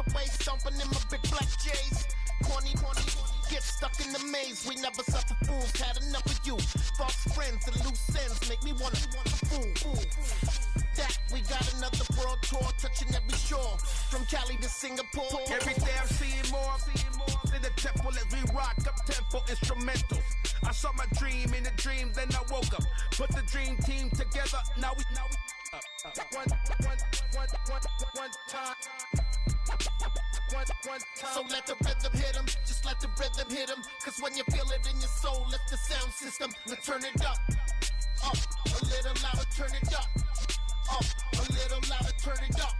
away, stomping in my big black J's. Corny, get stuck in the maze. We never suffer fools, had enough of you. False friends and loose ends make me wanna fool. That we got another world tour, touching every shore, from Cali to Singapore. Every day I'm seeing more in the temple as we rock up tempo instrumentals. I saw my dream in a dream, then I woke up. Put the dream team together, now we one time. So let the rhythm hit 'em, just let the rhythm hit 'em. Cause when you feel it in your soul, lift the sound system. Now turn it up, a little louder, turn it up, a little louder, turn it up.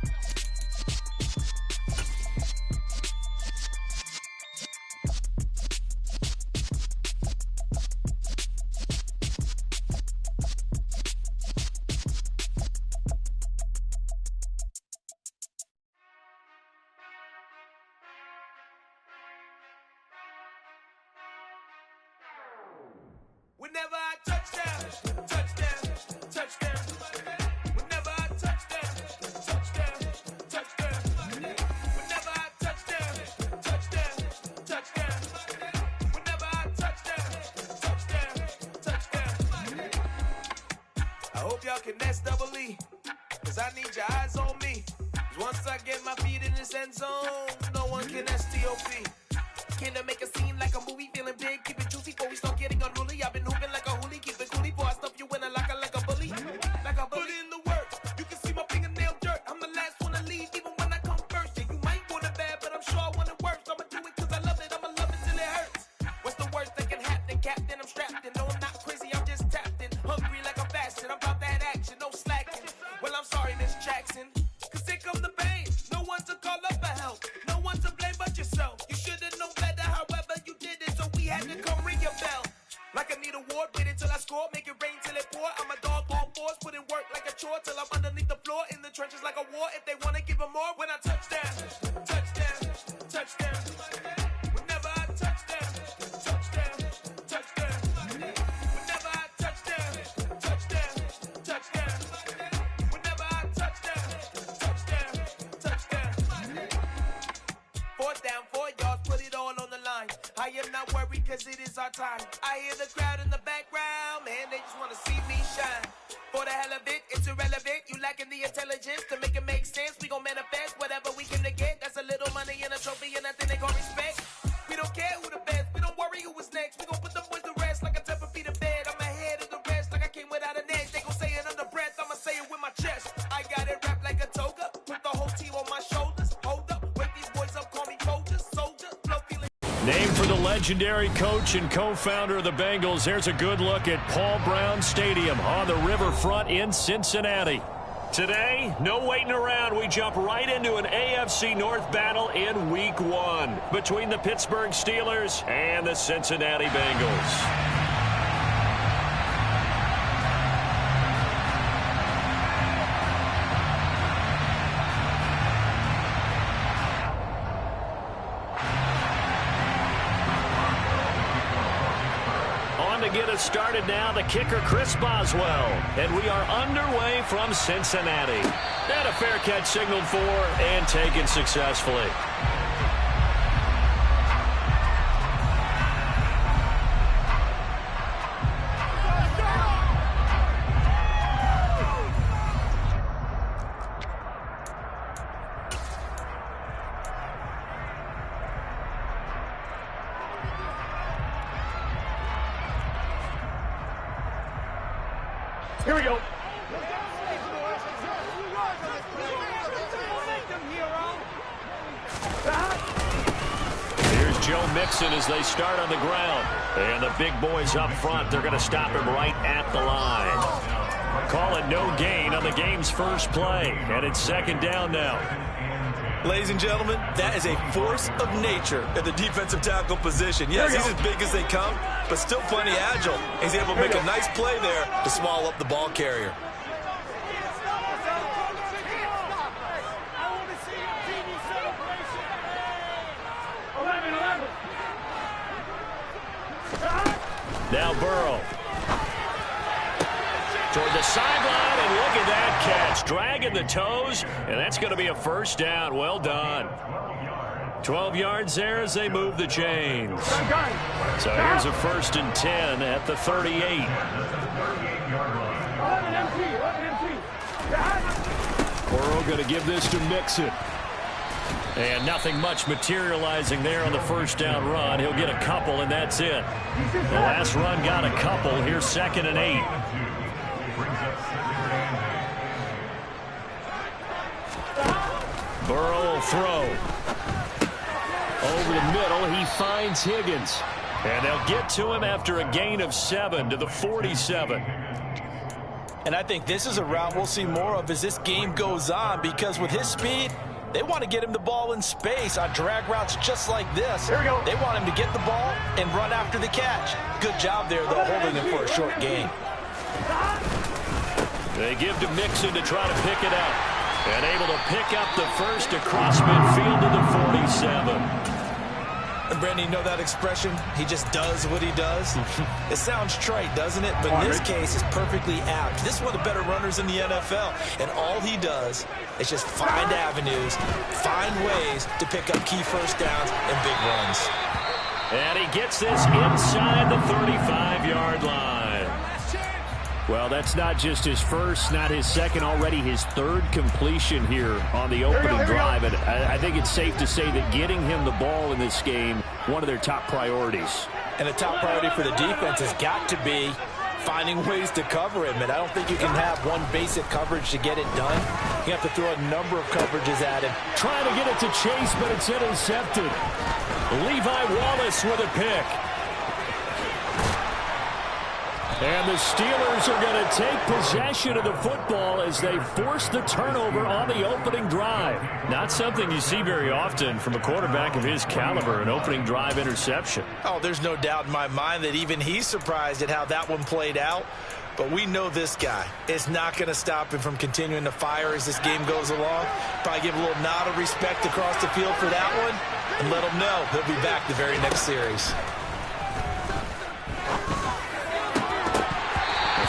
Whenever I touchdown, touchdown. Whenever I touchdown, touchdown. Whenever I touchdown, touchdown. Whenever I touchdown. I hope y'all can SEE, cause I need your eyes on me. Cause once I get my feet in this end zone, no one can STOP. Can I make a scene like a movie, feeling big, keep it juicy before we start getting unruly. I've been hooping like a hoolie, keep it coolie before I stuff you in a locker like a bully. Like a bully. Put in the work, you can see my fingernail dirt. I'm the last one to leave, even when I come first. Yeah, you might want it bad, but I'm sure I want it worse. I'ma do it cause I love it, I'ma love it till it hurts. What's the worst that can happen, Captain? I'm strapped in, no I'm not crazy, I'm just tapped in. Hungry like I'm fasting, I'm about that action, no slacking. Well, I'm sorry, Miss Jackson, cause here come the pain. No one to call up for help, no one to blame but yourself. You should've known better, however you did it, so we had to come ring your bell. Like I need a ward, wait until I score, make it rain till it pour. I'm a dog, all fours, put in work like a chore till I'm underneath the floor, in the trenches like a war. If they wanna give them more, when I touchdown. Whenever I touchdown. Whenever I touchdown. Whenever I touchdown. Fourth down, 4 yards, put it all on the line. I am not worried cause it is our time. I hear the crowd in the background, man, they just wanna see me shine. For the hell of it, it's irrelevant. You lacking the intelligence to make it make sense. We gon' manifest whatever we came to get. That's a little money and a trophy and nothing they call respect. We don't care who the best, we don't worry who was next. We gon' put the boys to rest like a Tempur-Pedic to bed. I'm ahead of the rest like I came without a net. They gon' say it under breath, I'ma say it with my chest. I got it wrapped like a toga, put the whole team on my shoulders. Hold up, wake these boys up, call me soldier, flow feeling. Named for the legendary coach and co-founder of the Bengals, there's a good look at Paul Brown Stadium on the riverfront in Cincinnati. Today, no waiting around. We jump right into an AFC North battle in Week 1 between the Pittsburgh Steelers and the Cincinnati Bengals. Get us started now, the kicker Chris Boswell, and we are underway from Cincinnati. And a fair catch signaled for and taken successfully. Here we go. Here's Joe Mixon as they start on the ground. And the big boys up front, they're going to stop him right at the line. Call it no gain on the game's first play. And it's second down now. Ladies and gentlemen, that is a force of nature at the defensive tackle position. Yes, he's as big as they come, but still plenty agile. He's able to make a nice play there to swallow up the ball carrier. Now Burrow. Toward the sideline, and look at that catch. dragging the toes, and that's going to be a first down. Well done. 12 yards there as they move the chains. So here's a 1st and 10 at the 38. Burrow going to give this to Mixon. And nothing much materializing there on the first down run. He'll get a couple, and that's it. The last run got a couple. Here's 2nd and 8. Burrow will throw. Over the middle, he finds Higgins. And they'll get to him after a gain of 7 to the 47. And I think this is a route we'll see more of as this game goes on, because with his speed, they want to get him the ball in space on drag routes just like this. Here we go. They want him to get the ball and run after the catch. Good job there, though, holding him for a short gain. They give to Mixon to try to pick it up. And able to pick up the first across midfield to the 47. And Brandon, you know that expression? He just does what he does. It sounds trite, doesn't it? But in this case, it's perfectly apt. This is one of the better runners in the NFL. And all he does is just find avenues, find ways to pick up key first downs and big runs. And he gets this inside the 35-yard line. Well, that's not just his first, not his second, already his 3rd completion here on the opening drive. And I think it's safe to say that getting him the ball in this game, one of their top priorities. And a top priority for the defense has got to be finding ways to cover him. And I don't think you can have one basic coverage to get it done. You have to throw a number of coverages at him. Trying to get it to Chase, but it's intercepted. Levi Wallace with a pick. And the Steelers are going to take possession of the football as they force the turnover on the opening drive. Not something you see very often from a quarterback of his caliber, an opening drive interception. Oh, there's no doubt in my mind that even he's surprised at how that one played out. But we know this guy is not going to stop him from continuing to fire as this game goes along. Probably give a little nod of respect across the field for that one and let him know he'll be back the very next series.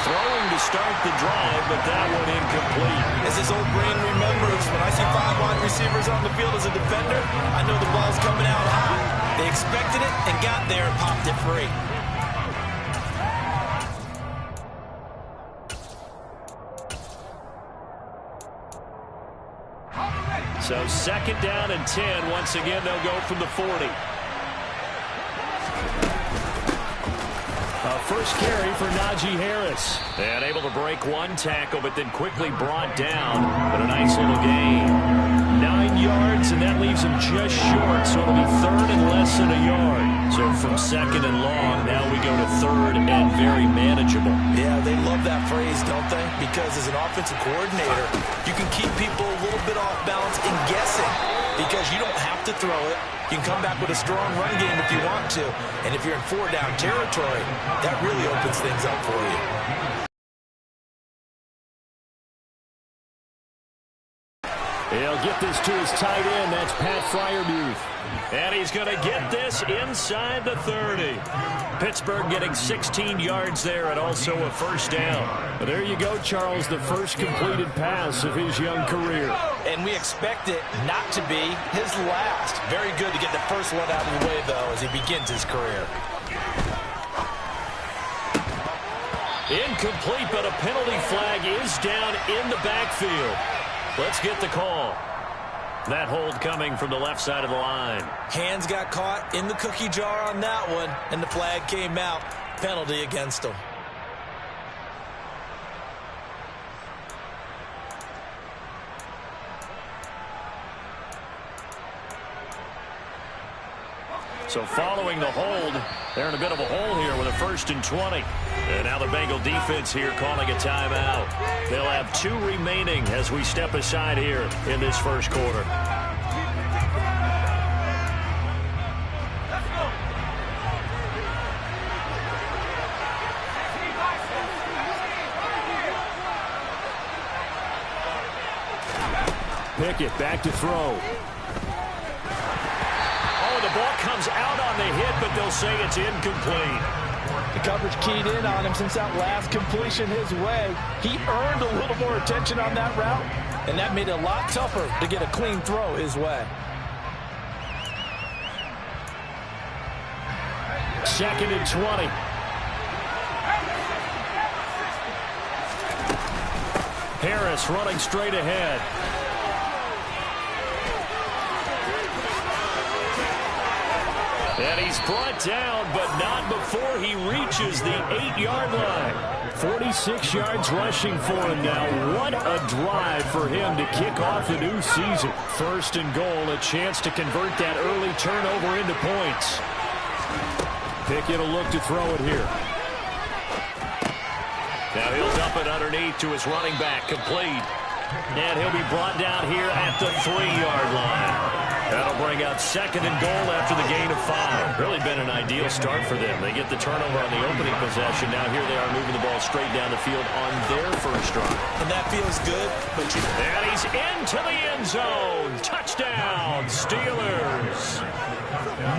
Throwing to start the drive, but that one incomplete. As his old brain remembers, when I see 5 wide receivers on the field as a defender, I know the ball's coming out high. They expected it and got there and popped it free. So 2nd down and 10. Once again, they'll go from the 40. First carry for Najee Harris. And able to break one tackle, but then quickly brought down. But a nice little gain. 9 yards, and that leaves him just short. So it'll be 3rd and less than a yard. So from 2nd and long, now we go to 3rd and very manageable. Yeah, they love that phrase, don't they? Because as an offensive coordinator, you can keep people a little bit off balance and guessing. Because you don't have to throw it. You can come back with a strong run game if you want to. And if you're in 4-down territory, that really opens things up for you. He'll get this to his tight end. That's Pat Freiermuth. And he's going to get this inside the 30. Pittsburgh getting 16 yards there and also a first down. But there you go, Charles, the first completed pass of his young career. And we expect it not to be his last. Very good to get the first one out of the way, though, as he begins his career. Incomplete, but a penalty flag is down in the backfield. Let's get the call. That hold coming from the left side of the line. Hands got caught in the cookie jar on that one, and the flag came out. Penalty against him. So following the hold, they're in a bit of a hole here with a 1st and 20. And now the Bengal defense here calling a timeout. They'll have 2 remaining as we step aside here in this first quarter. Pickett back to throw. The ball comes out on the hit, but they'll say it's incomplete. The coverage keyed in on him since that last completion his way. He earned a little more attention on that route, and that made it a lot tougher to get a clean throw his way. Second and 20. Harris running straight ahead. And he's brought down, but not before he reaches the 8-yard line. 46 yards rushing for him now. What a drive for him to kick off the new season. First and goal, a chance to convert that early turnover into points. Pickett will look to throw it here. Now he'll dump it underneath to his running back, complete. And he'll be brought down here at the 3-yard line. That'll bring out second and goal after the gain of 5. Really been an ideal start for them. They get the turnover on the opening possession. Now here they are moving the ball straight down the field on their first drive. And that feels good. And he's into the end zone. Touchdown, Steelers.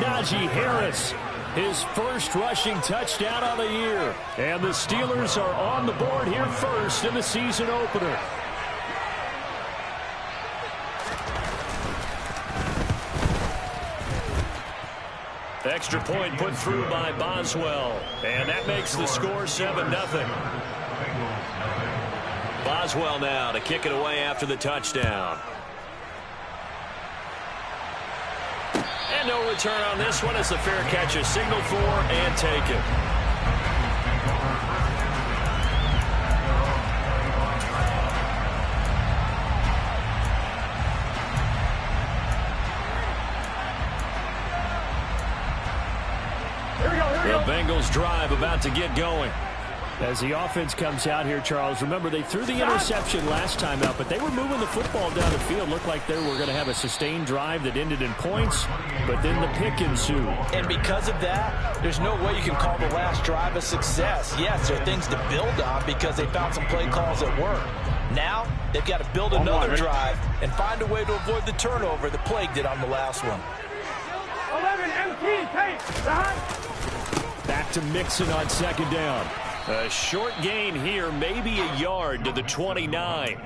Najee Harris, his first rushing touchdown of the year. And the Steelers are on the board here first in the season opener. Extra point put through by Boswell. And that makes the score 7-0. Boswell now to kick it away after the touchdown. And no return on this one as the fair catch is signaled for and taken. The Bengals drive about to get going. As the offense comes out here, Charles, remember they threw the interception last time out, but they were moving the football down the field. Looked like they were going to have a sustained drive that ended in points, but then the pick ensued. And because of that, there's no way you can call the last drive a success. Yes, there are things to build on because they found some play calls that work. Now, they've got to build another drive and find a way to avoid the turnover that plagued it on the last one. 11 MT, take, back to Mixon on second down. A short gain here, maybe a yard to the 29.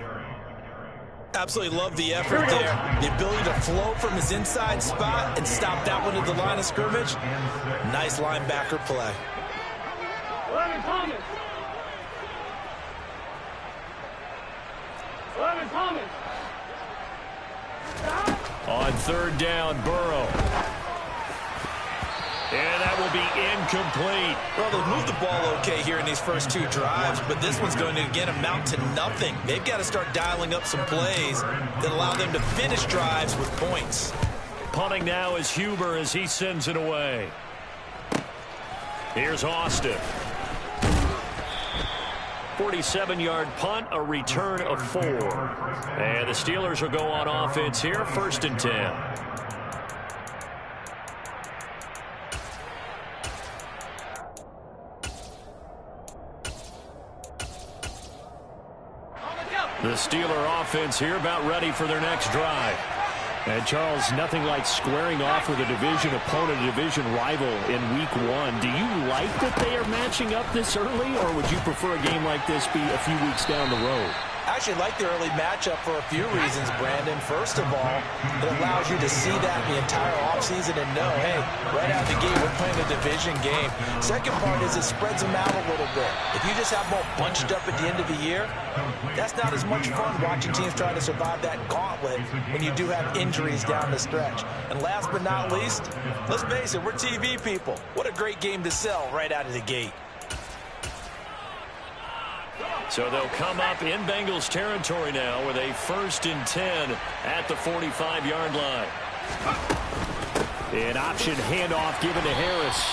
Absolutely love the effort there. The ability to flow from his inside spot and stop that one at the line of scrimmage. Nice linebacker play. 11 Thomas. 11 Thomas. On third down, Burrow. And that will be incomplete. Well, they've moved the ball okay here in these first two drives, but this one's going to, again, amount to nothing. They've got to start dialing up some plays that allow them to finish drives with points. Punting now is Huber as he sends it away. Here's Austin. 47-yard punt, a return of 4. And the Steelers will go on offense here, first and 10. The Steeler offense here about ready for their next drive. And, Charles, nothing like squaring off with a division opponent, a division rival in week 1. Do you like that they are matching up this early, or would you prefer a game like this be a few weeks down the road? I actually like the early matchup for a few reasons, Brandon. First of all, it allows you to see that the entire offseason and know, hey, right out of the gate, we're playing a division game. Second part is it spreads them out a little bit. If you just have them all bunched up at the end of the year, that's not as much fun watching teams trying to survive that gauntlet when you do have injuries down the stretch. And last but not least, let's face it, we're TV people. What a great game to sell right out of the gate. So they'll come up in Bengals territory now with a first and 10 at the 45-yard line. An option handoff given to Harris.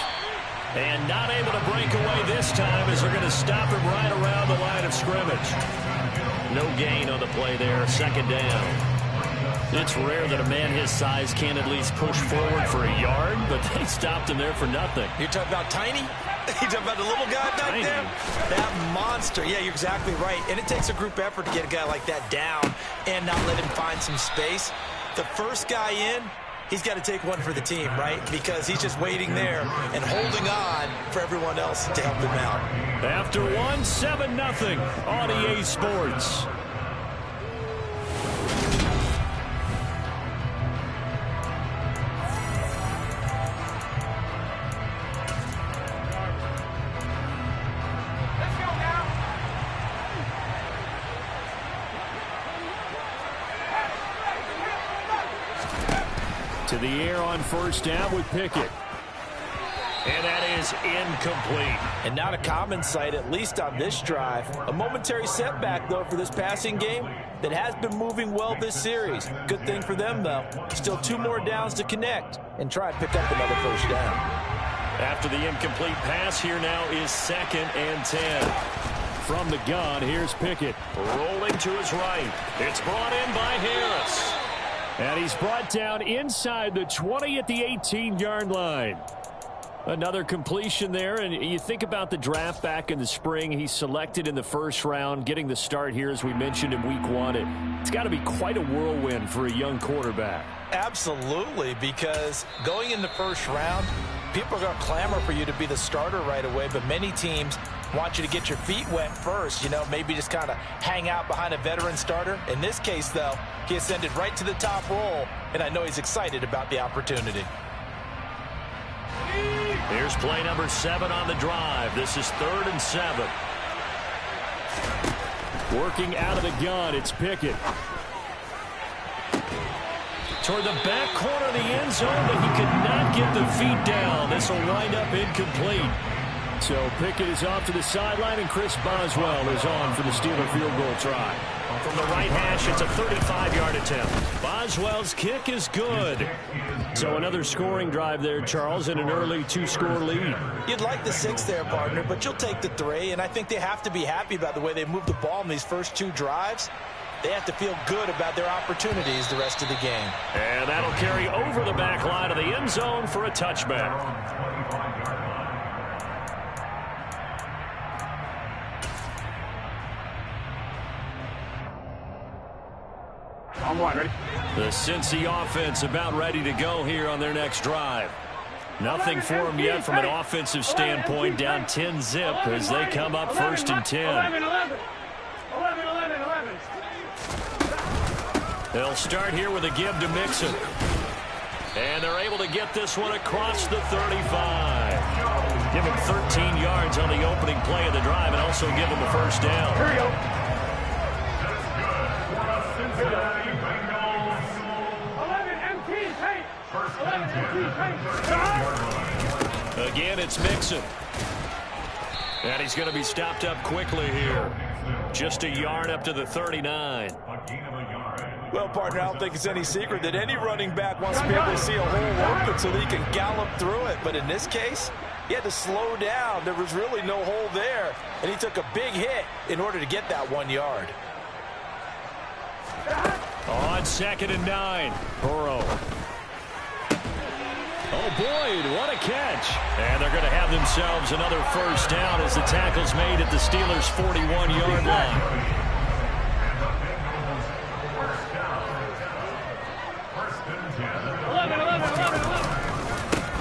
And not able to break away this time as they're going to stop him right around the line of scrimmage. No gain on the play there, second down. It's rare that a man his size can at least push forward for a yard, but they stopped him there for nothing. You're talking about tiny? You're talking about the little guy back there? That monster. Yeah, you're exactly right. And it takes a group effort to get a guy like that down and not let him find some space. The first guy in, he's got to take one for the team, right? Because he's just waiting there and holding on for everyone else to help him out. After one, 7-0 on EA Sports. To the air on first down with Pickett. And that is incomplete. And not a common sight, at least on this drive. A momentary setback, though, for this passing game that has been moving well this series. Good thing for them, though. Still 2 more downs to connect and try and pick up another first down. After the incomplete pass, here now is 2nd and 10. From the gun, here's Pickett. Rolling to his right. It's brought in by Harris. And he's brought down inside the 20 at the 18-yard line. Another completion there, and you think about the draft back in the spring. He's selected in the first round, getting the start here, as we mentioned in week 1. It's got to be quite a whirlwind for a young quarterback. Absolutely, because going in the first round, people are going to clamor for you to be the starter right away, but many teams want you to get your feet wet first, maybe just kind of hang out behind a veteran starter. In this case, though, he ascended right to the top roll, and I know he's excited about the opportunity. Here's play number 7 on the drive. This is 3rd and 7. Working out of the gun, it's Pickett. Toward the back corner of the end zone, but he could not get the feet down. This will wind up incomplete. So Pickett is off to the sideline, and Chris Boswell is on for the Steeler field goal try. From the right hash, it's a 35-yard attempt. Boswell's kick is good. So another scoring drive there, Charles, and an early 2-score lead. You'd like the 6 there, partner, but you'll take the 3, and I think they have to be happy about the way they moved the ball in these first 2 drives. They have to feel good about their opportunities the rest of the game. And that'll carry over the back line of the end zone for a touchback. On one, ready? The Cincy offense about ready to go here on their next drive. Nothing for them yet from an offensive standpoint, down 10-zip as they come up 1st and 10. 11. They'll start here with a give to Mixon. And they're able to get this one across the 35. Give him 13 yards on the opening play of the drive and also give him a first down. Here we go. 11 MT tape. 11 MT tape. Again, it's Mixon. And he's going to be stopped up quickly here. Just a yard up to the 39. Well, partner, I don't think it's any secret that any running back wants to be able to see a hole open so that he can gallop through it. But in this case, he had to slow down. There was really no hole there. And he took a big hit in order to get that 1 yard. On 2nd and 9, Burrow. Oh, Boyd, what a catch. And they're going to have themselves another first down as the tackle's made at the Steelers' 41-yard line.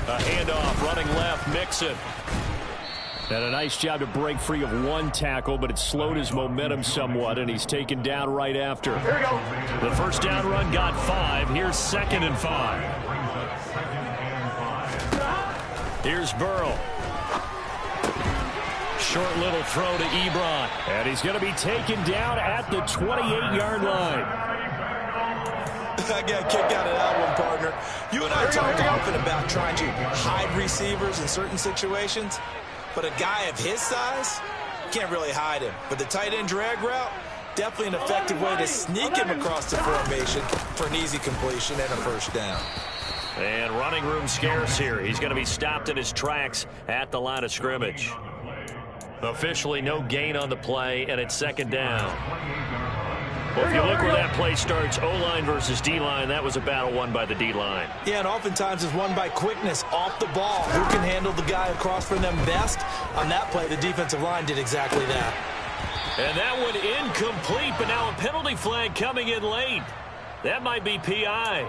A handoff, running left, Mixon. And a nice job to break free of 1 tackle, but it slowed his momentum somewhat, and he's taken down right after. Here we go. The first down run got 5. Here's 2nd and 5. Here's Burrow. Short little throw to Ebron. And he's going to be taken down at the 28-yard line. I got a kick out of that one, partner. You and I talked often about trying to hide receivers in certain situations, but a guy of his size can't really hide him. But the tight end drag route, definitely an effective way to sneak him across the formation for an easy completion and a first down. And running room scarce here. He's going to be stopped in his tracks at the line of scrimmage. Officially no gain on the play, and it's 2nd down. Well, if you look where that play starts, O-line versus D-line, that was a battle won by the D-line. Yeah, and oftentimes it's won by quickness off the ball. Who can handle the guy across from them best? On that play, the defensive line did exactly that. And that one incomplete, but now a penalty flag coming in late. That might be PI.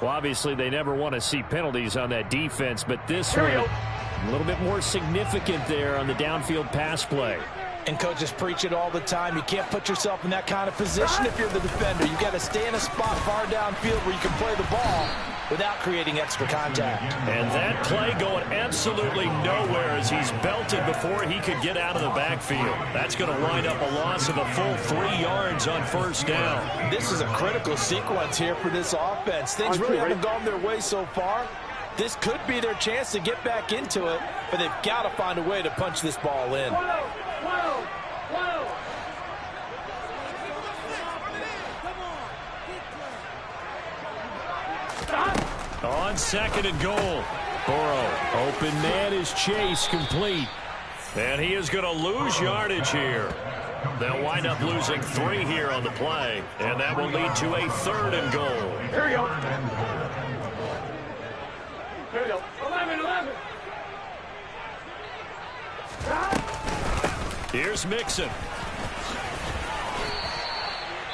Well, obviously, they never want to see penalties on that defense, but this one a little bit more significant there on the downfield pass play. And coaches preach it all the time. You can't put yourself in that kind of position if you're the defender. You got to stay in a spot far downfield where you can play the ball without creating extra contact. And that play going absolutely nowhere as he's belted before he could get out of the backfield. That's going to wind up a loss of a full 3 yards on first down. This is a critical sequence here for this offense. Things really haven't gone their way so far. This could be their chance to get back into it, but they've got to find a way to punch this ball in. On second and goal, Burrow, open man is Chase, complete. And he is going to lose yardage here. They'll wind up losing 3 here on the play, and that will lead to a 3rd and goal. Here we go. Here we go. 11. Here's Mixon.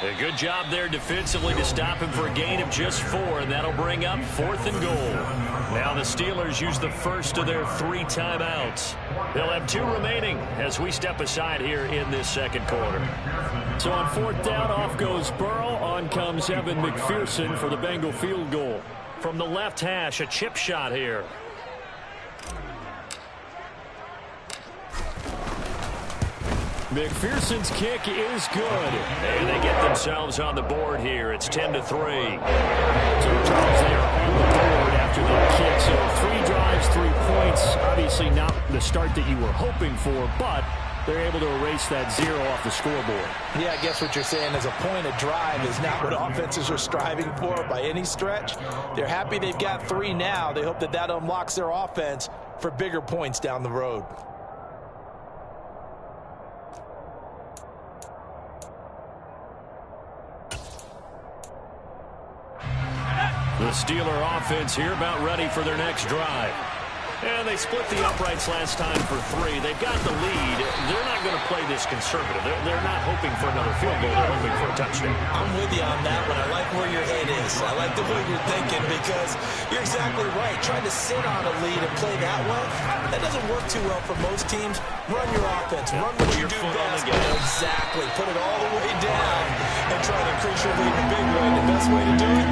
A good job there defensively to stop him for a gain of just 4, and that'll bring up 4th and goal. Now the Steelers use the first of their 3 timeouts. They'll have 2 remaining as we step aside here in this second quarter. So on 4th down, off goes Burrow. On comes Evan McPherson for the Bengal field goal. From the left hash, a chip shot here. McPherson's kick is good. And they get themselves on the board here. It's 10-3. So Charles, they are on the board after that kick. So 3 drives, 3 points. Obviously not the start that you were hoping for, but they're able to erase that 0 off the scoreboard. Yeah, I guess what you're saying is a point of drive is not what offenses are striving for by any stretch. They're happy they've got 3 now. They hope that that unlocks their offense for bigger points down the road. The Steeler offense here about ready for their next drive. And they split the uprights last time for 3. They've got the lead. They're not going to play this conservative. They're not hoping for another field goal. They're hoping for a touchdown. I'm with you on that one. I like where your head is. I like the way you're thinking because you're exactly right. Trying to sit on a lead and play that way, that doesn't work too well for most teams. Run your offense. Run what you do best. Exactly. Put it all the way down and try to increase your lead in a big way. The best way to do it,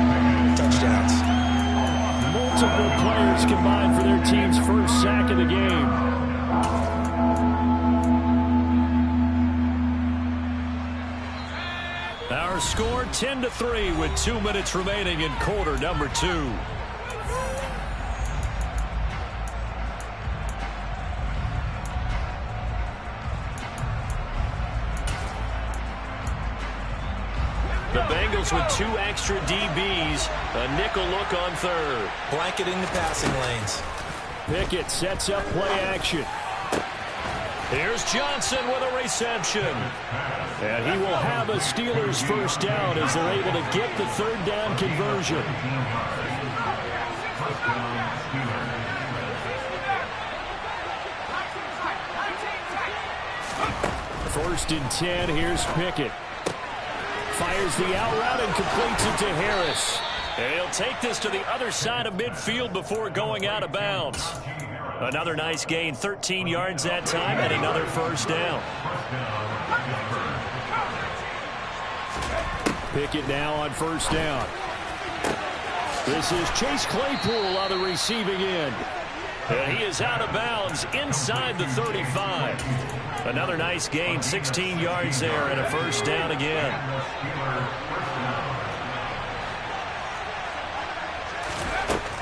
touchdowns. Multiple players combined for their team's first sack of the game. Our score 10-3 with 2 minutes remaining in quarter number 2. The Bengals with 2 extra DBs, a nickel look on 3rd. Blanketing the passing lanes. Pickett sets up play action. Here's Johnson with a reception. And he will have a Steelers first down as they're able to get the 3rd down conversion. First and 10, here's Pickett. Fires the out route and completes it to Harris. And he'll take this to the other side of midfield before going out of bounds. Another nice gain, 13 yards that time, and another first down. Pickett now on first down. This is Chase Claypool on the receiving end. And he is out of bounds inside the 35. Another nice gain, 16 yards there, and a first down again.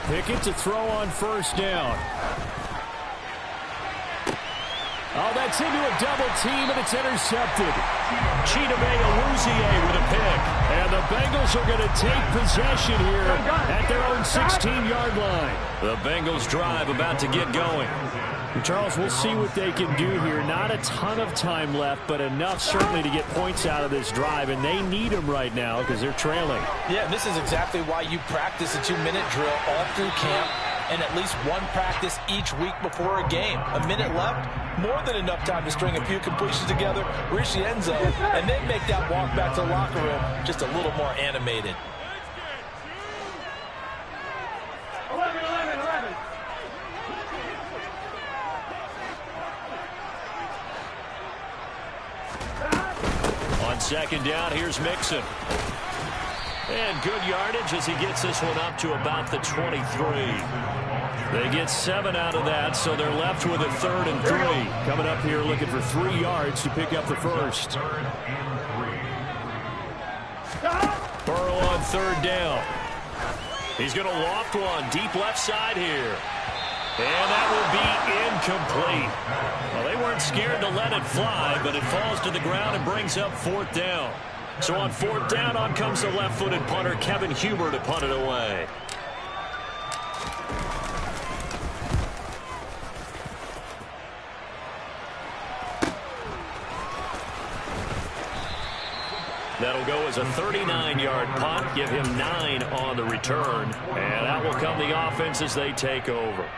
Pickett to throw on first down. Oh, that's into a double team, and it's intercepted. Chidobe Awuzie with a pick. And the Bengals are going to take possession here at their own 16-yard line. The Bengals drive about to get going. Charles, we'll see what they can do here. Not a ton of time left, but enough certainly to get points out of this drive, and they need them right now because they're trailing. Yeah, this is exactly why you practice a 2-minute drill all through camp and at least one practice each week before a game. A minute left, more than enough time to string a few completions together, reach the end zone, and then make that walk back to the locker room just a little more animated. 11. On second down, here's Mixon. And good yardage as he gets this one up to about the 23. They get 7 out of that, so they're left with a 3rd and 3. Coming up here looking for 3 yards to pick up the first. Burrow on 3rd down. He's going to loft one deep left side here. And that will be incomplete. Well, they weren't scared to let it fly, but it falls to the ground and brings up 4th down. So on 4th down, on comes the left-footed punter, Kevin Huber, to punt it away. That'll go as a 39-yard punt, give him 9 on the return, and out will come the offense as they take over.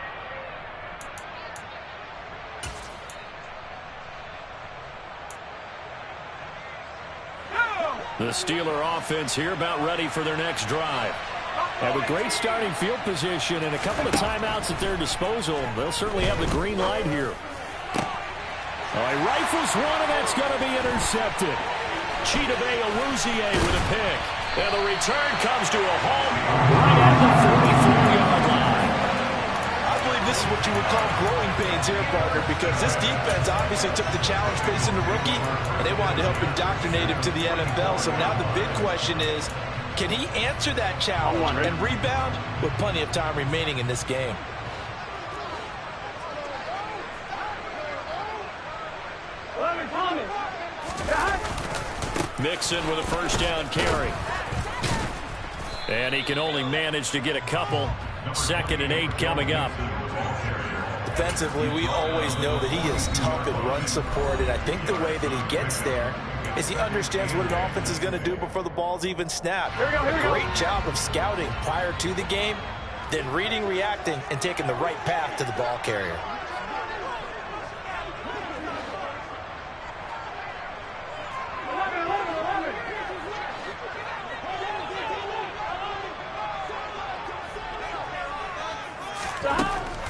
The Steeler offense here about ready for their next drive. Have a great starting field position and a couple of timeouts at their disposal. They'll certainly have the green light here. He rifles one, and that's going to be intercepted. Chidobe Awuzie with a pick. And the return comes to a home right at the 44-yard line. I believe this is what you would call growing pains here, partner, because this defense obviously took the challenge facing the rookie, and they wanted to help indoctrinate him to the NFL. So now the big question is, can he answer that challenge and rebound with plenty of time remaining in this game? Mixon with a 1st down carry. And he can only manage to get a couple. 2nd and 8 coming up. Defensively, we always know that he is tough in run support, and I think the way that he gets there is he understands what an offense is going to do before the ball's even snapped. A great job of scouting prior to the game, then reading, reacting, and taking the right path to the ball carrier.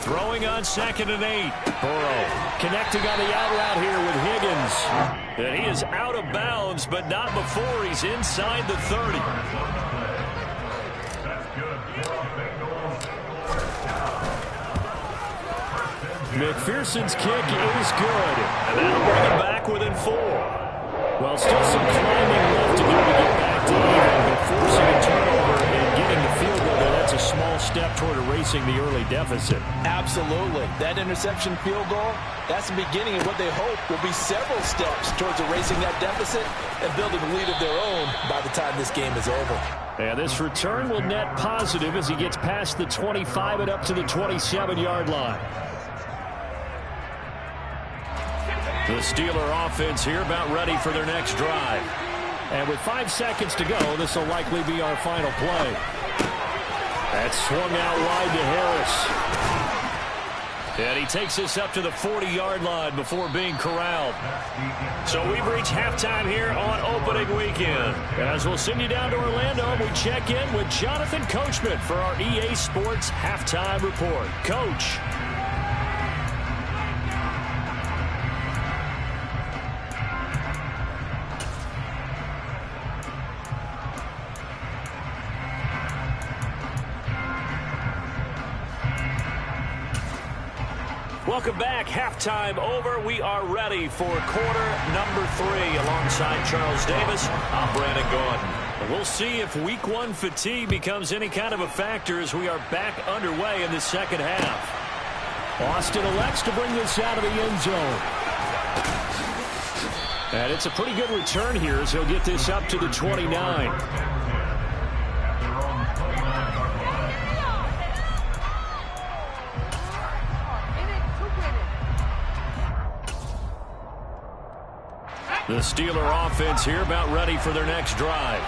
Throwing on 2nd and 8. Burrow connecting on the out route here with Higgins. And he is out of bounds, but not before he's inside the 30. McPherson's kick is good. And that'll bring him back within 4. Well, still some climbing left to do to get back to even, but forcing a turnover and getting the field goal there, that's a small step toward erasing the early deficit. Absolutely. That interception field goal, that's the beginning of what they hope will be several steps towards erasing that deficit and building a lead of their own by the time this game is over. And this return will net positive as he gets past the 25 and up to the 27-yard line. The Steeler offense here about ready for their next drive. And with 5 seconds to go, this will likely be our final play. That's swung out wide to Harris. And he takes this up to the 40-yard line before being corralled. So we've reached halftime here on opening weekend. As we'll send you down to Orlando, we check in with Jonathan Coachman for our EA Sports Halftime Report. Coach. Welcome back. Halftime over. We are ready for quarter number 3. Alongside Charles Davis, I'm Brandon Gordon. We'll see if week 1 fatigue becomes any kind of a factor as we are back underway in the second half. Austin elects to bring this out of the end zone. And it's a pretty good return here as he'll get this up to the 29. The Steeler offense here about ready for their next drive.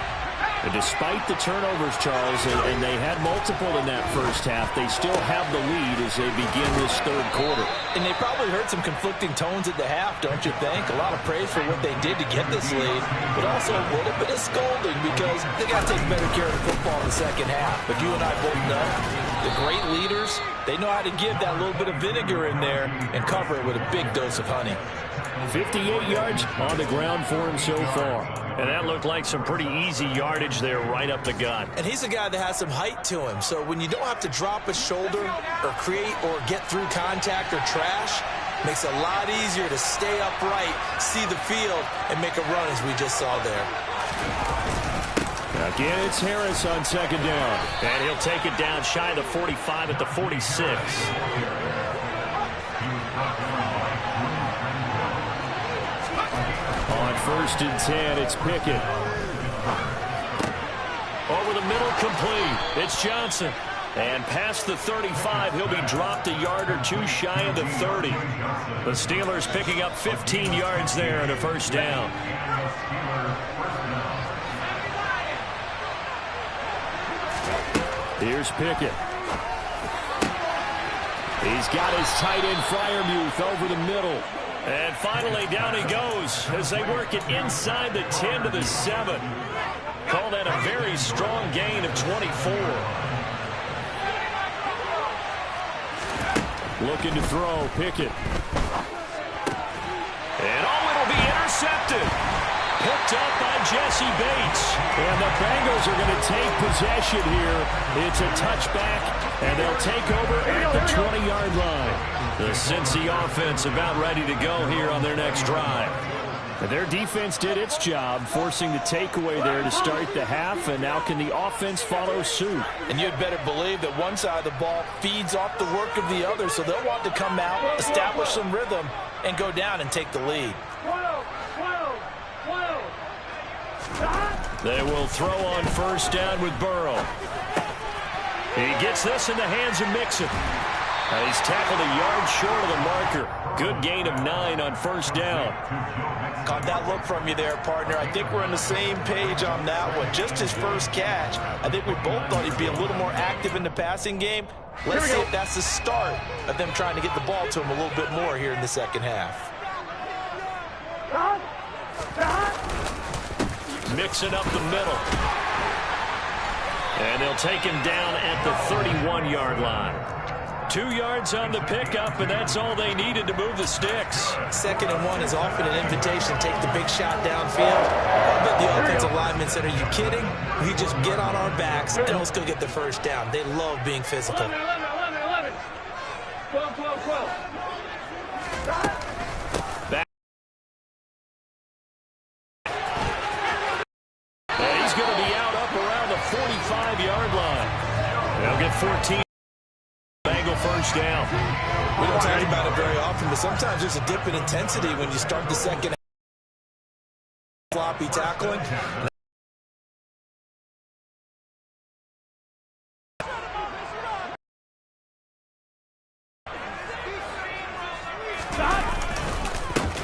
And despite the turnovers, Charles, and they had multiple in that first half, they still have the lead as they begin this third quarter. And they probably heard some conflicting tones at the half, don't you think? A lot of praise for what they did to get this lead, but also a little bit of scolding because they got to take better care of the football in the second half. But you and I both know the great leaders, they know how to give that little bit of vinegar in there and cover it with a big dose of honey. 58 yards on the ground for him so far. And that looked like some pretty easy yardage there right up the gut. And he's a guy that has some height to him. So when you don't have to drop a shoulder or create or get through contact or trash, makes it a lot easier to stay upright, see the field, and make a run as we just saw there. Again, it's Harris on second down. And he'll take it down shy of the 45 at the 46. On 1st and 10, it's Pickett. Over the middle, complete. It's Johnson. And past the 35, he'll be dropped a yard or two shy of the 30. The Steelers picking up 15 yards there and a first down. Here's Pickett. He's got his tight end Freiermuth over the middle. And finally, down he goes as they work it inside the 10 to the 7. Call that a very strong gain of 24. Looking to throw, Pickett. And it'll be intercepted. Picked up by Jesse Bates. And the Bengals are going to take possession here. It's a touchback, and they'll take over at the 20-yard line. The Cincy offense about ready to go here on their next drive. And their defense did its job, forcing the takeaway there to start the half, and now can the offense follow suit? And you'd better believe that one side of the ball feeds off the work of the other, so they'll want to come out, establish some rhythm, and go down and take the lead. They will throw on first down with Burrow. He gets this in the hands of Mixon. He's tackled a yard short of the marker. Good gain of 9 on first down. Caught that look from you there, partner. I think we're on the same page on that one. Just his first catch. I think we both thought he'd be a little more active in the passing game. Let's see if that's the start of them trying to get the ball to him a little bit more here in the second half. Mixing up the middle. And they'll take him down at the 31-yard line. 2 yards on the pickup, and that's all they needed to move the sticks. 2nd and 1 is often an invitation to take the big shot downfield. I bet the offensive linemen said, are you kidding? We just get on our backs and let's go get the first down. They love being physical. 11. 12. Back. And he's going to be out up around the 45-yard line. They'll get 14. Bengal first down. We don't talk about it very often, but sometimes there's a dip in intensity when you start the second half. Floppy tackling.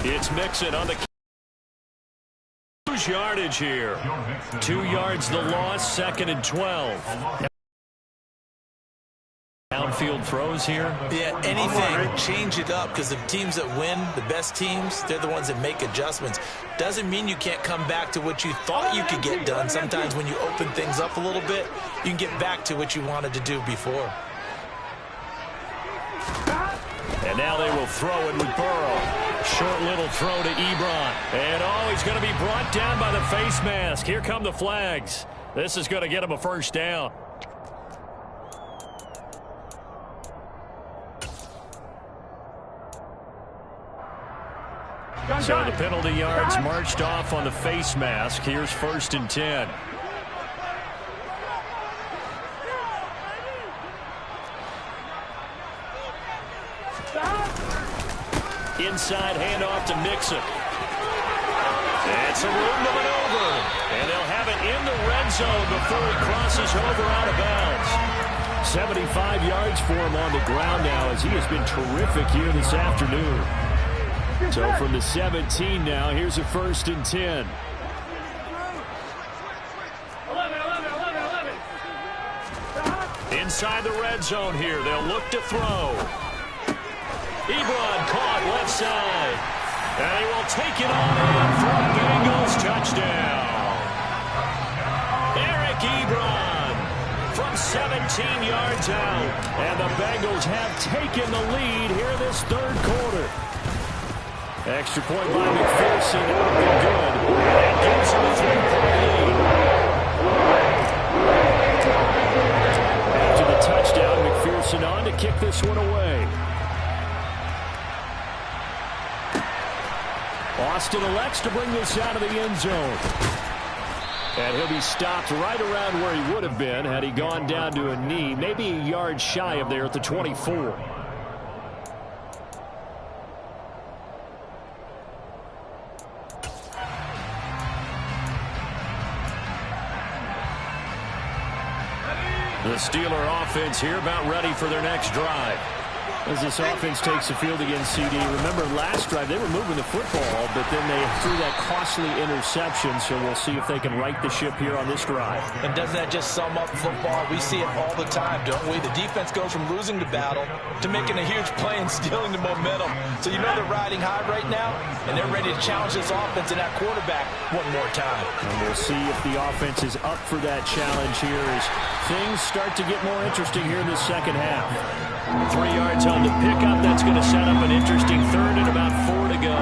It's Mixon on the yardage here. 2 yards the loss, 2nd and 12. Downfield throws here. Yeah, anything, change it up, because the teams that win, the best teams, they're the ones that make adjustments. Doesn't mean you can't come back to what you thought you could get done. Sometimes when you open things up a little bit, you can get back to what you wanted to do before. And now they will throw it with Burrow. Short little throw to Ebron. And he's going to be brought down by the face mask. Here come the flags. This is going to get him a first down. So the penalty yards marched off on the face mask. Here's 1st and 10. Inside handoff to Mixon. It's a room to maneuver. And they'll have it in the red zone before he crosses over out of bounds. 75 yards for him on the ground now, as he has been terrific here this afternoon. So from the 17 now, here's a 1st and 10. 11. Inside the red zone here, they'll look to throw. Ebron caught left side. And he will take it on in for a Bengals touchdown. Eric Ebron from 17 yards out. And the Bengals have taken the lead here in this third quarter. Extra point by McPherson, up and good. And it gives them a 3-point lead. After the touchdown, McPherson on to kick this one away. Austin elects to bring this out of the end zone. And he'll be stopped right around where he would have been had he gone down to a knee, maybe a yard shy of there at the 24. The Steeler offense here about ready for their next drive. As this offense takes the field against CD. Remember, last drive they were moving the football, but then they threw that costly interception, so we'll see if they can right the ship here on this drive. And doesn't that just sum up football? We see it all the time, don't we? The defense goes from losing the battle to making a huge play and stealing the momentum. So you know they're riding high right now, and they're ready to challenge this offense and that quarterback one more time. And we'll see if the offense is up for that challenge here as things start to get more interesting here in the second half. 3 yards on the pickup. That's going to set up an interesting third and about 4 to go.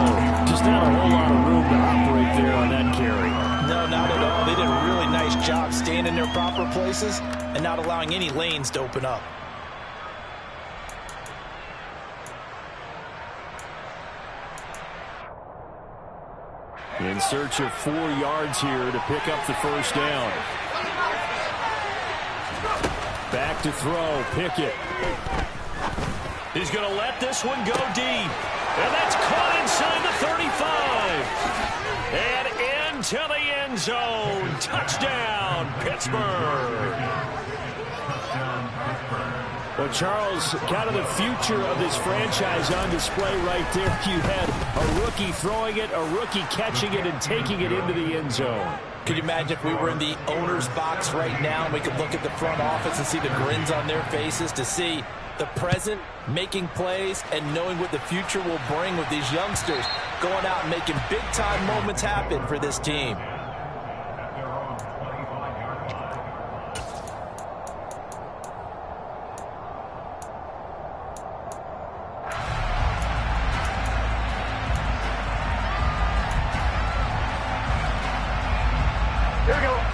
Just not a whole lot of room to operate there on that carry. No, not at all. They did a really nice job staying in their proper places and not allowing any lanes to open up. In search of 4 yards here to pick up the first down. Back to throw. Pickett. He's going to let this one go deep. And that's caught inside the 35. And into the end zone. Touchdown, Pittsburgh. Well, Charles, kind of the future of this franchise on display right there. You had a rookie throwing it, a rookie catching it, and taking it into the end zone. Could you imagine if we were in the owner's box right now and we could look at the front office and see the grins on their faces, to see the present making plays and knowing what the future will bring with these youngsters going out and making big-time moments happen for this team.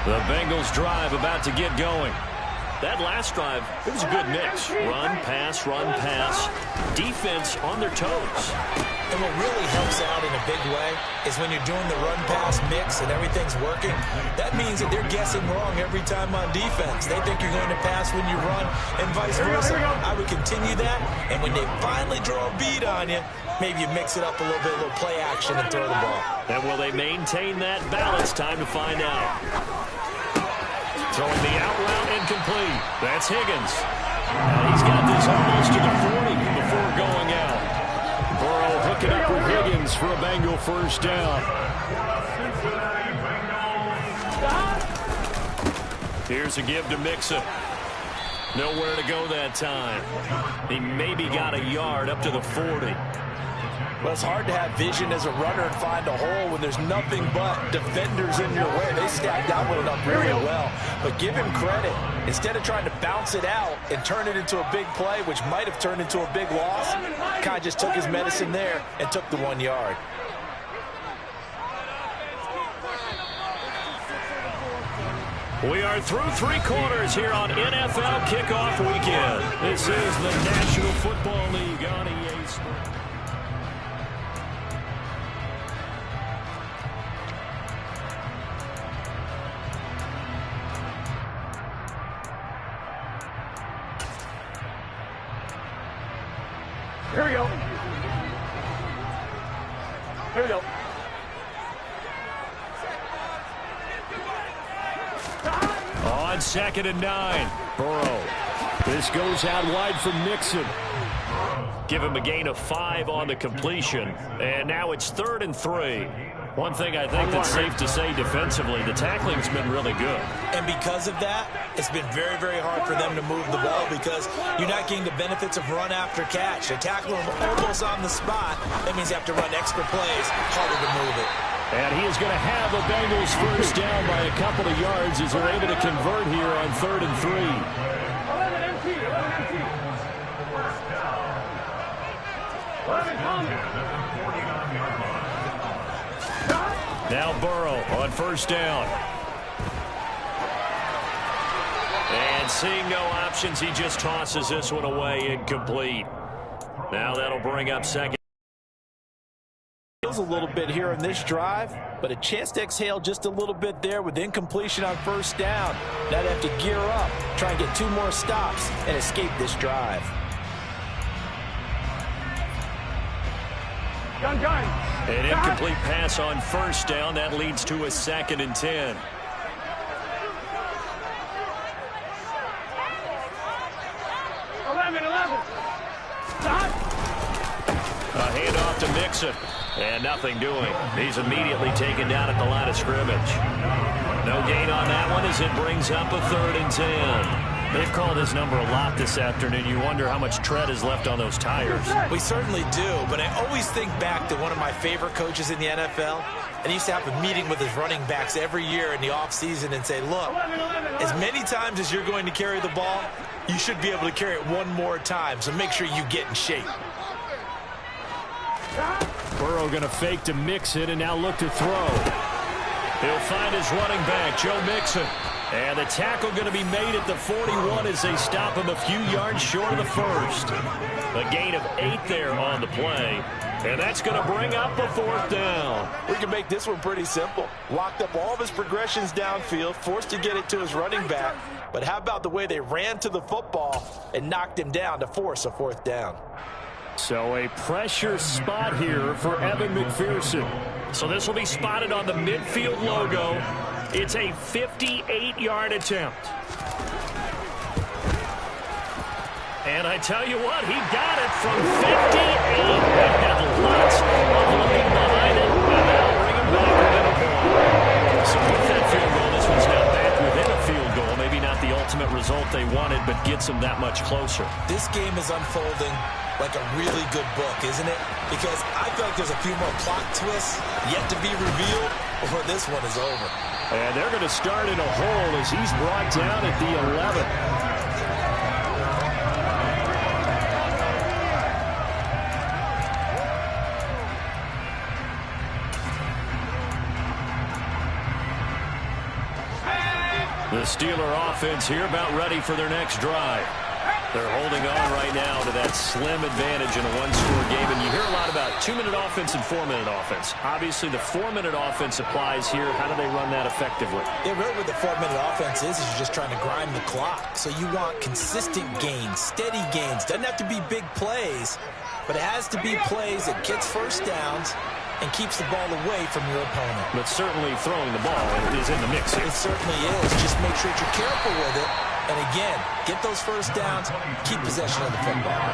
The Bengals drive about to get going. That last drive, it was a good mix. Run, pass, defense on their toes. And what really helps out in a big way is when you're doing the run-pass mix and everything's working, that means that they're guessing wrong every time on defense. They think you're going to pass when you run and vice versa. I would continue that, and when they finally draw a bead on you, maybe you mix it up a little bit, a little play action and throw the ball. And will they maintain that balance? Time to find out. Throwing the out route incomplete. That's Higgins. He's got this almost to the 40 before going out. Burrow hooking up with Higgins for a Bengal first down. Here's a give to Mixon. Nowhere to go that time. He maybe got a yard up to the 40. Well, it's hard to have vision as a runner and find a hole when there's nothing but defenders in your way. They stacked that one up really well. But give him credit. Instead of trying to bounce it out and turn it into a big play, which might have turned into a big loss, Kai just took his medicine there and took the 1 yard. We are through 3 quarters here on NFL Kickoff Weekend. This is the National Football League on EA Sports. Here we go. Here we go. On 2nd and 9. Burrow. This goes out wide from Mixon. Give him a gain of 5 on the completion. And now it's 3rd and 3. One thing I think that's safe to say defensively, the tackling's been really good. And because of that, it's been very, very hard for them to move the ball because you're not getting the benefits of run after catch. They tackle them almost on the spot. That means you have to run extra plays, harder to move it. And he is going to have the Bengals first down by a couple of yards as they're able to convert here on 3rd and 3. Now Burrow on first down. And seeing no options, he just tosses this one away, incomplete. Now that'll bring up second. A little bit here in this drive, but a chance to exhale just a little bit there with incompletion on first down. Now they have to gear up, try and get 2 more stops and escape this drive. An incomplete pass on first down. That leads to a 2nd and 10. A handoff to Mixon. And nothing doing. He's immediately taken down at the line of scrimmage. No gain on that one as it brings up a 3rd and 10. They've called his number a lot this afternoon. You wonder how much tread is left on those tires. We certainly do, but I always think back to one of my favorite coaches in the NFL. And he used to have a meeting with his running backs every year in the offseason and say, look, as many times as you're going to carry the ball, you should be able to carry it one more time, so make sure you get in shape. Burrow going to fake to Mixon and now look to throw. He'll find his running back, Joe Mixon. And the tackle going to be made at the 41 as they stop him a few yards short of the first. A gain of 8 there on the play. And that's going to bring up a 4th down. We can make this one pretty simple. Locked up all of his progressions downfield, forced to get it to his running back. But how about the way they ran to the football and knocked him down to force a 4th down? So a pressure spot here for Evan McPherson. So this will be spotted on the midfield logo. It's a 58-yard attempt. And I tell you what, he got it from 58. They had lots of looking behind it, and now bring him back within a point. So with that field goal, this one's now back within a field goal. Maybe not the ultimate result they wanted, but gets them that much closer. This game is unfolding like a really good book, isn't it? Because I feel like there's a few more plot twists yet to be revealed before this one is over. And they're going to start in a hole as he's brought down at the 11. The Steeler offense here about ready for their next drive. They're holding on right now to that slim advantage in a one-score game. And you hear a lot about 2-minute offense and 4-minute offense. Obviously, the 4-minute offense applies here. How do they run that effectively? Yeah, really what the 4-minute offense is you're just trying to grind the clock. So you want consistent gains, steady gains. Doesn't have to be big plays, but it has to be plays that gets first downs and keeps the ball away from your opponent. But certainly throwing the ball is in the mix here. It certainly is. Just make sure that you're careful with it. And again, get those first downs, keep possession of the football.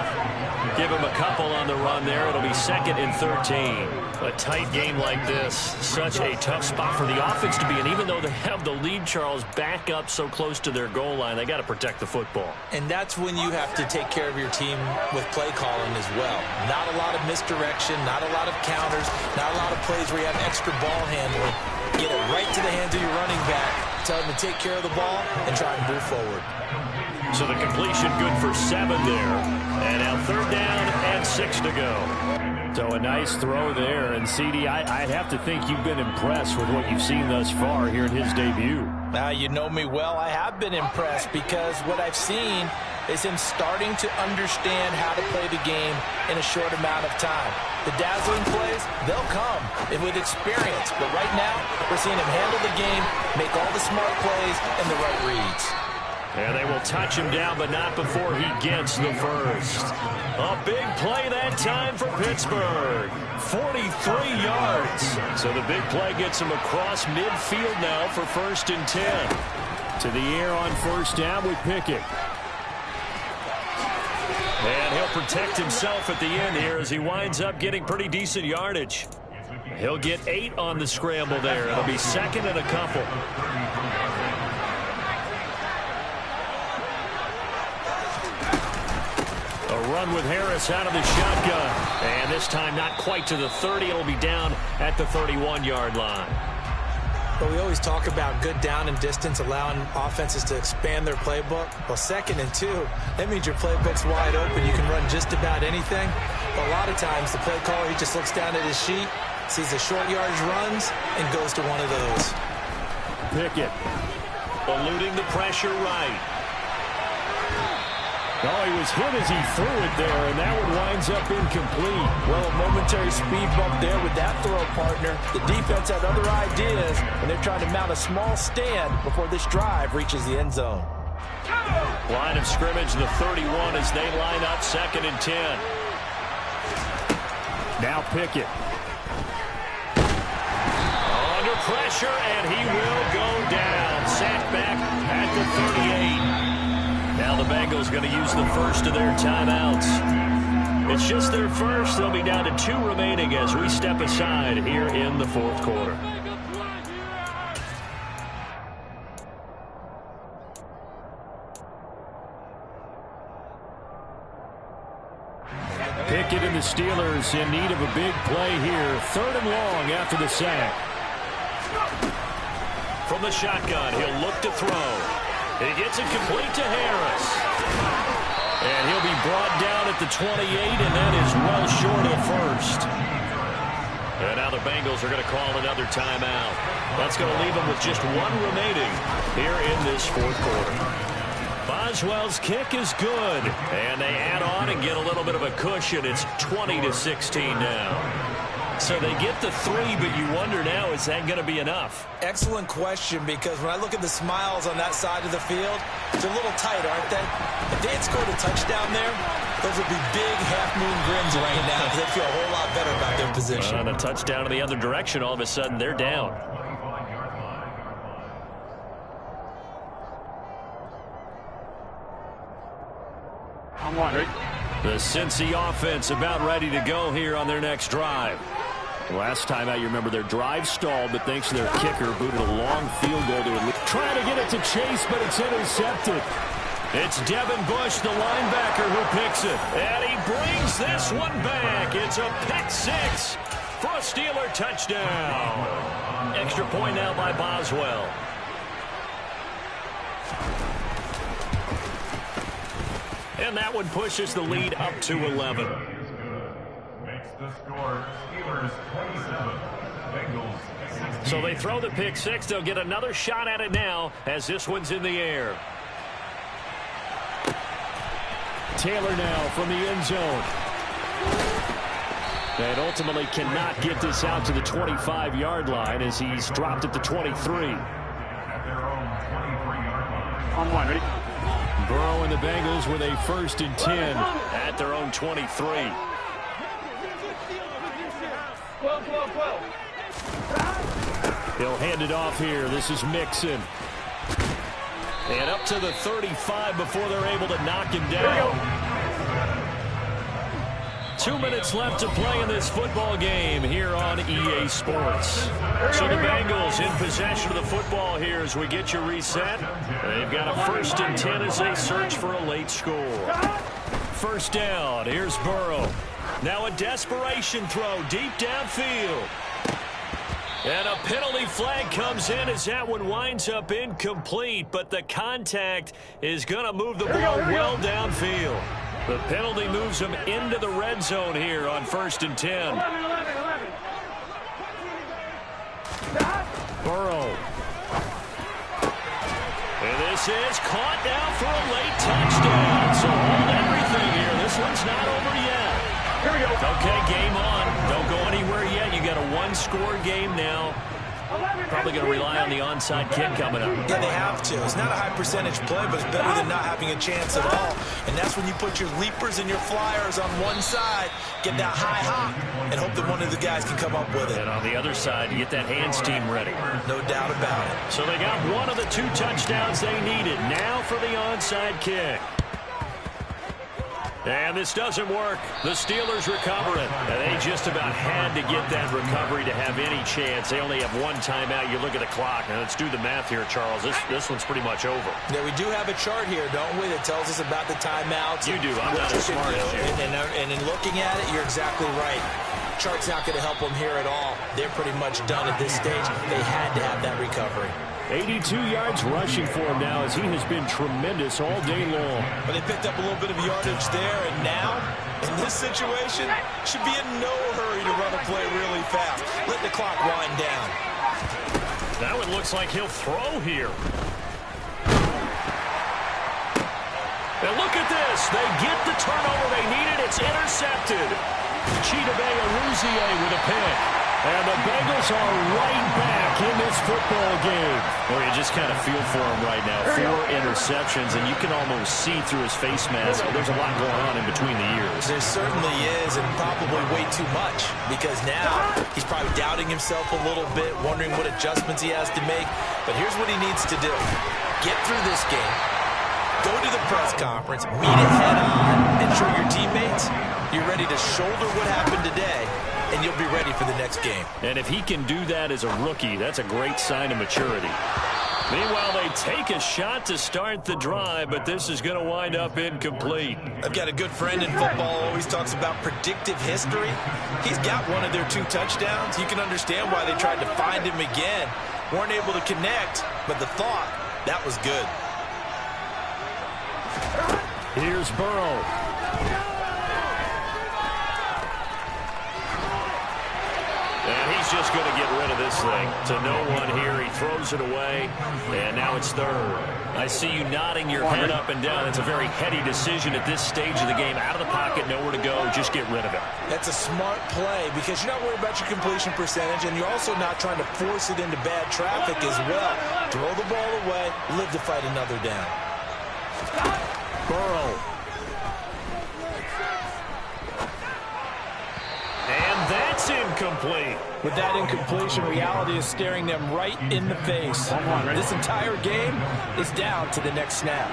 Give him a couple on the run there. It'll be 2nd and 13. A tight game like this, such a tough spot for the offense to be in. Even though they have the lead, Charles, back up so close to their goal line, they got to protect the football. And that's when you have to take care of your team with play calling as well. Not a lot of misdirection, not a lot of counters, not a lot of plays where you have extra ball handling. Get it right to the hands of your running back. Tell him to take care of the ball and try and move forward. So the completion good for 7 there. And now 3rd down and 6 to go. So a nice throw there. And, CD, I'd have to think you've been impressed with what you've seen thus far here in his debut. Now, you know me well. I have been impressed because what I've seen is him starting to understand how to play the game in a short amount of time. The dazzling plays, they'll come with experience. But right now, we're seeing him handle the game, make all the smart plays and the right reads. And they will touch him down, but not before he gets the first. A big play that time for Pittsburgh. 43 yards. So the big play gets him across midfield now for 1st and 10. To the air on 1st down with Pickett. And he'll protect himself at the end here as he winds up getting pretty decent yardage. He'll get 8 on the scramble there. It'll be 2nd and a couple. A run with Harris out of the shotgun. And this time not quite to the 30. It'll be down at the 31-yard line. But we always talk about good down and distance, allowing offenses to expand their playbook. Well, 2nd and 2, that means your playbook's wide open. You can run just about anything. But a lot of times, the play caller, he just looks down at his sheet, sees the short yardage runs, and goes to one of those. Pickett eluding the pressure right. Oh, he was hit as he threw it there, and that one winds up incomplete. Well, a momentary speed bump there with that throw, partner. The defense had other ideas, and they're trying to mount a small stand before this drive reaches the end zone. Line of scrimmage, the 31 as they line up 2nd and 10. Now Pickett. Under pressure, and he will go down. Sat back at the 38. Now the Bengals going to use the first of their timeouts. It's just their first. They'll be down to 2 remaining as we step aside here in the 4th quarter. Pickett and the Steelers in need of a big play here. 3rd and long after the sack. From the shotgun, he'll look to throw. He gets it complete to Harris. And he'll be brought down at the 28, and that is well short of the first. And now the Bengals are going to call another timeout. That's going to leave them with just 1 remaining here in this 4th quarter. Boswell's kick is good. And they add on and get a little bit of a cushion. It's 20-16 now. So they get the 3, but you wonder now, is that going to be enough? Excellent question, because when I look at the smiles on that side of the field, they're a little tight, aren't they? If they had scored a touchdown there, those would be big half-moon grins right now, because they feel a whole lot better about their position. On a touchdown in the other direction, all of a sudden they're down. I'm wondering. The Cincy offense about ready to go here on their next drive. Last time out, you remember their drive stalled, but thanks to their kicker, booted a long field goal to it. Trying to get it to Chase, but it's intercepted. It's Devin Bush, the linebacker, who picks it. And he brings this one back. It's a pick 6 for a Steeler touchdown. Extra point now by Boswell. And that one pushes the lead up to 11. Makes the score Steelers 27, Bengals 16. So they throw the pick 6. They'll get another shot at it now as this one's in the air. Taylor now from the end zone. And ultimately cannot get this out to the 25-yard line as he's dropped at the 23. At their own 23-yard line. On one, ready? Burrow and the Bengals with a 1st and 10 at their own 23. 12. He'll hand it off here. This is Mixon. And up to the 35 before they're able to knock him down. 2 minutes left to play in this football game here on EA Sports. So the Bengals in possession of the football here as we get you reset. They've got a 1st and 10 as they search for a late score. 1st down. Here's Burrow. Now a desperation throw deep downfield. And a penalty flag comes in as that one winds up incomplete, but the contact is going to move the ball well downfield. The penalty moves them into the red zone here on 1st and 10. 11. Burrow. And this is caught down for a late touchdown. So hold everything here. This one's not over yet. Here we go. Okay, game on. Don't go anywhere yet. You got a 1-score game now. Probably going to rely on the onside kick coming up. Yeah, they have to. It's not a high percentage play, but it's better than not having a chance at all. And that's when you put your leapers and your flyers on one side, get that high hop, and hope that one of the guys can come up with it. And on the other side, you get that hands team ready. No doubt about it. So they got one of the 2 touchdowns they needed. Now for the onside kick. And this doesn't work. The Steelers recover it. And they just about had to get that recovery to have any chance. They only have one timeout. You look at the clock. Now, let's do the math here, Charles. This one's pretty much over. Yeah, we do have a chart here, don't we, that tells us about the timeouts. You do. I'm not as smart as you. And in looking at it, you're exactly right. Chart's not going to help them here at all. They're pretty much done at this stage. They had to have that recovery. 82 yards rushing for him now as he has been tremendous all day long. But they picked up a little bit of yardage there, and now, in this situation, should be in no hurry to run a play really fast. Let the clock wind down. That one looks like he'll throw here. And look at this. They get the turnover they needed. It's intercepted. Chidobe Awuzie with a pick. And the Bengals are right back in this football game. Well, you just kind of feel for him right now. 4 interceptions, and you can almost see through his face mask. There's a lot going on in between the ears. There certainly is, and probably way too much, because now he's probably doubting himself a little bit, wondering what adjustments he has to make. But here's what he needs to do. Get through this game. Go to the press conference, meet it head on, and show your teammates you're ready to shoulder what happened today, and you'll be ready for the next game. And if he can do that as a rookie, that's a great sign of maturity. Meanwhile, they take a shot to start the drive, but this is going to wind up incomplete. I've got a good friend in football who always talks about predictive history. He's got one of their 2 touchdowns. You can understand why they tried to find him again. Weren't able to connect, but the thought, that was good. Here's Burrow. And he's just going to get rid of this thing. To no one here. He throws it away, and now it's 3rd. I see you nodding your head up and down. It's a very heady decision at this stage of the game. Out of the pocket, nowhere to go. Just get rid of it. That's a smart play because you're not worried about your completion percentage, and you're also not trying to force it into bad traffic as well. Throw the ball away, live to fight another down. Burrow. And that's incomplete. With that incompletion, reality is staring them right in the face. This entire game is down to the next snap.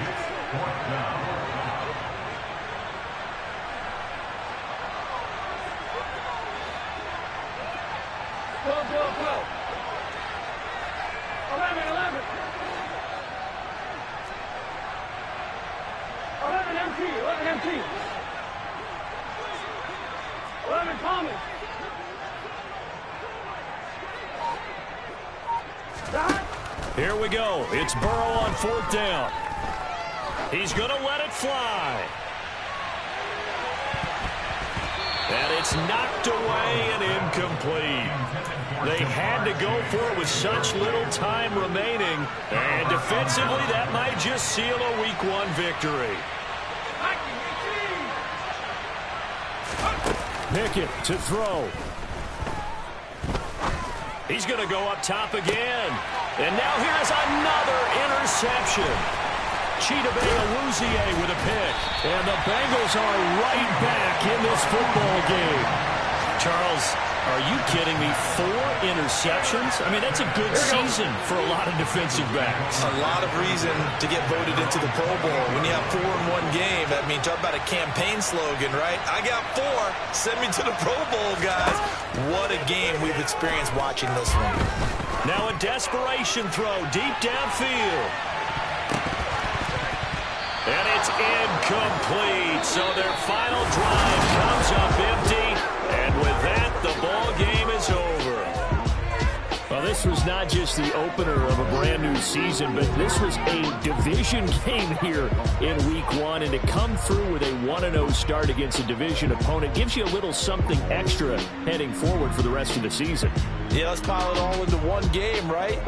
Go. 11. 11 MT. 11 Thomas. Here we go. It's Burrow on 4th down. He's going to let it fly. And it's knocked away and incomplete. They had to go for it with such little time remaining. And defensively, that might just seal a Week 1 victory. Pickett to throw. He's going to go up top again. And now here's another interception. Chidobe Awuzie with a pick. And the Bengals are right back in this football game. Charles, are you kidding me? 4 interceptions? I mean, that's a good season for a lot of defensive backs. A lot of reason to get voted into the Pro Bowl. When you have 4 in one game, I mean, talk about a campaign slogan, right? I got 4. Send me to the Pro Bowl, guys. What a game we've experienced watching this one. Now a desperation throw deep downfield. And it's incomplete. So their final drive comes up empty. And with that, the ball game is over. Well, this was not just the opener of a brand new season, but this was a division game here in Week 1. And to come through with a 1-0 start against a division opponent gives you a little something extra heading forward for the rest of the season. Yeah, let's pile it all into one game, right?